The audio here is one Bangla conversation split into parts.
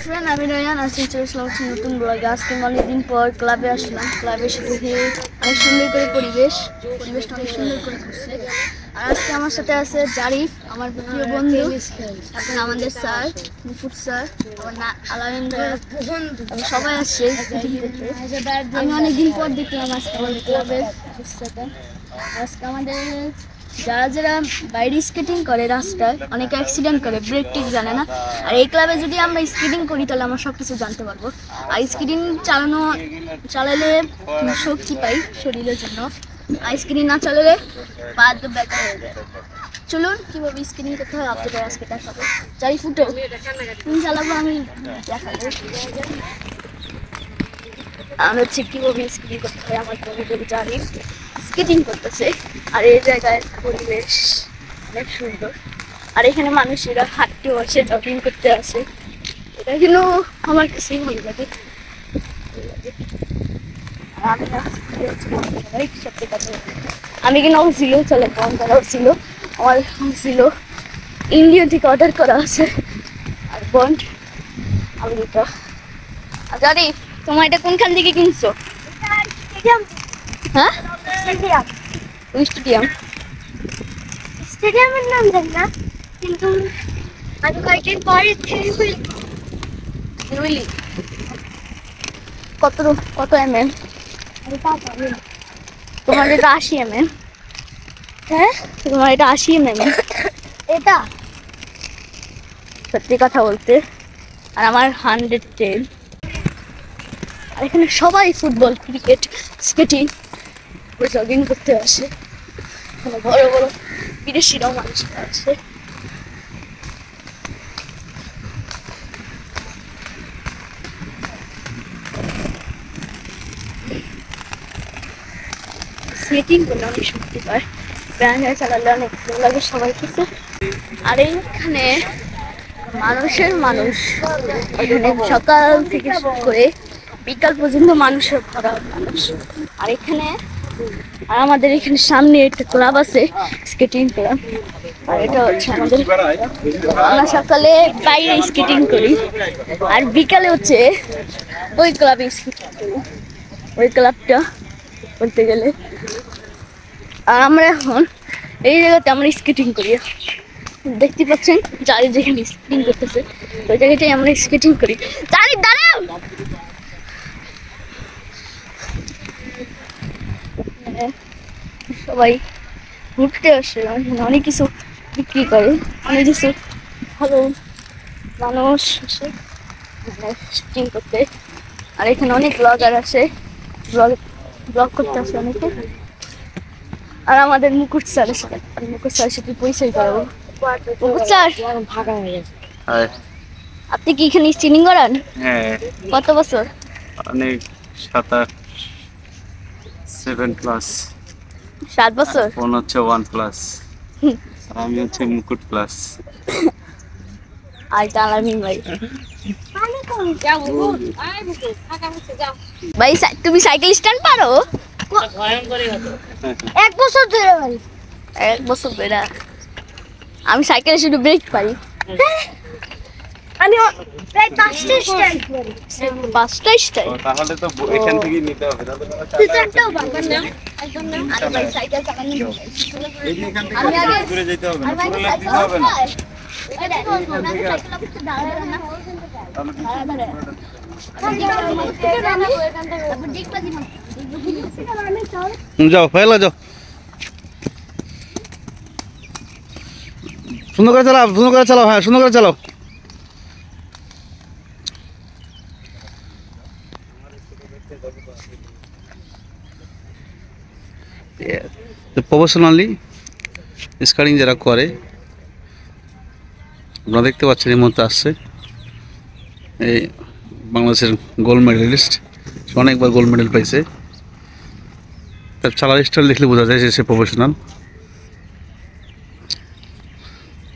ফ্রেন্ড, আমি রায়ান। আজকে চলে আসলাম নতুন ব্লগে। আজকে অনেকদিন পর ক্লাবে আসলাম। ক্লাবে এসে দেখি অনেক সুন্দর করে পরিবেশটা অনেক সুন্দর করে করছে। আর আজকে আমার সাথে আছে জারিফ, আমার প্রিয় বন্ধু, এখন আমাদের স্যার মুকুট স্যার, আমার আলামিন ভাইয়া, সবাই আসছে স্কেটিং করতে। আমি অনেকদিন পর দেখলাম আজকে আমাদের ক্লাবের অবস্থাটা। আজকে আমাদের যারা যারা বাইরে স্কেটিং করে রাস্তায় অনেকে অ্যাক্সিডেন্ট করে, ব্রেক টিক জানে না। আর এই ক্লাবে যদি আমরা স্কেটিং করি তাহলে আমরা সব কিছু জানতে পারবো। আর স্কেটিং চালালে শক্তি পাই শরীরের জন্য, আর স্কেটিং না চালালে পা ব্যাকা হয়ে যায়। চলুন কীভাবে স্কেটিং করতে হয় আপনাদের আজকে দেখাবো। যাই ফুটো তুমি চালাবো, আমি দেখাবো। আমি হচ্ছে কীভাবে স্কেটিং করতে হয় আমার বন্ধুদের জানি স্কেটিং করতেছে। আর এই জায়গায় পরিবেশ অনেক সুন্দর। আর এখানে মানুষেরা হাঁটতে আসে, জগিং করতে আসে। এটা কিন্তু আমার কাছেই ভালো লাগে। আমি কিন্তু ছিল চলে করাও ছিল, আমার ছিল ইন্ডিয়া থেকে অর্ডার করা আছে। আর বন্ড আমেরিকা। আর জানি তোমার এটা কোনখান থেকে কিনছো? হ্যাঁ, স্টেডিয়াম। স্টেডিয়ামের নাম জানি না, কিন্তু আমি কয়েকদিন পরে বুঝলি কত কত mm? তোমার এটা 80 mm। হ্যাঁ, তোমার এটা 80 mm। এটা সত্যি কথা বলতে। আর আমার 110। আর এখানে সবাই ফুটবল, ক্রিকেট, স্কেটিং, জগিং করতে আসে। এখানে বড় বড় বিদেশিরাও মানুষরা আছে। স্কেটিং করলে অনেক শক্তি পায়, ব্যায়াম চালালে অনেক ভালো লাগে সবাই কিছু। আর এইখানে মানুষ এখানে সকাল থেকে শুরু করে বিকাল পর্যন্ত মানুষের ভরা মানুষ। আর এখানে আর আমাদের এখানে সামনে একটা ক্লাব আছে স্কেটিং ক্লাব। আর এটা হচ্ছে আমাদের, আমরা সকালে বাইরে স্কেটিং করি আর বিকালে হচ্ছে ওই ক্লাবে স্কেটিং করি, ওই ক্লাবটা বলতে গেলে। আর আমরা এখন এই জায়গাতে আমরা স্কেটিং করি। দেখতে পাচ্ছেন যারা যেখানে স্কেটিং করতেছে ওই জায়গাটাই আমরা স্কেটিং করি। জানি দাঁড়াও, সবাই ঘুরতে আসে, অনেক কিছু বিক্রি করে, অনেক কিছু ভালো মানুষ আসে স্কেটিং করতে। আর এখানে অনেক ব্লগার আসে, ব্লগ করতে আসে অনেকে। আর আমাদের মুকুট স্যারের সাথে পরিচয় করাবো। মুকুট স্যার, আপনি কি এখানে স্কেটিং করেন? হ্যাঁ। কত বছর? অনেক 7+। 7 বছর। ফোন হচ্ছে 1+, আর আমি হচ্ছে মুকুট প্লাস। আর আলামিন ভাই। ভাই তুমি সাইকেল স্ট্যান্ড পারো? 1 বছর ধরে পারি। 1 বছর ধরে। আমি সাইকেলে শুধু ব্রেক পারি। আমি প্রায় 5টা স্ট্যান্ড করি। 5টা স্টাইল? তাহলে তো এখান থেকে নিতে হবে। তুই তো একটাও পারবি না। আমি ভাই সাইকেল চালানো এখান থেকে ঘুরে যেতে হবে না, পুরো লাগতে হবে না। যাও ফেলা যাও, সুন্দর করে চালাও, সুন্দর করে চালাও। হ্যাঁ, সুন্দর করে চালাও। প্রফেশনালি স্কেটিং যারা করে আপনারা দেখতে পাচ্ছেন, এই মুহূর্তে আসছে এই বাংলাদেশের গোল্ড মেডেলিস্ট, অনেকবার গোল্ড মেডেল পাইছে। তার চালার স্টাইল দেখলে বোঝা যায় যে সে প্রফেশনাল।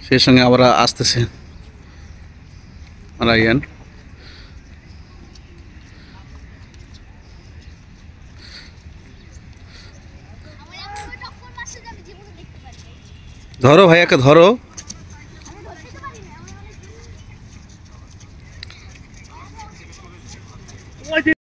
সেই সঙ্গে আবার আসতেছে রায়ান। ধরো ভাইয়াকে ধরো।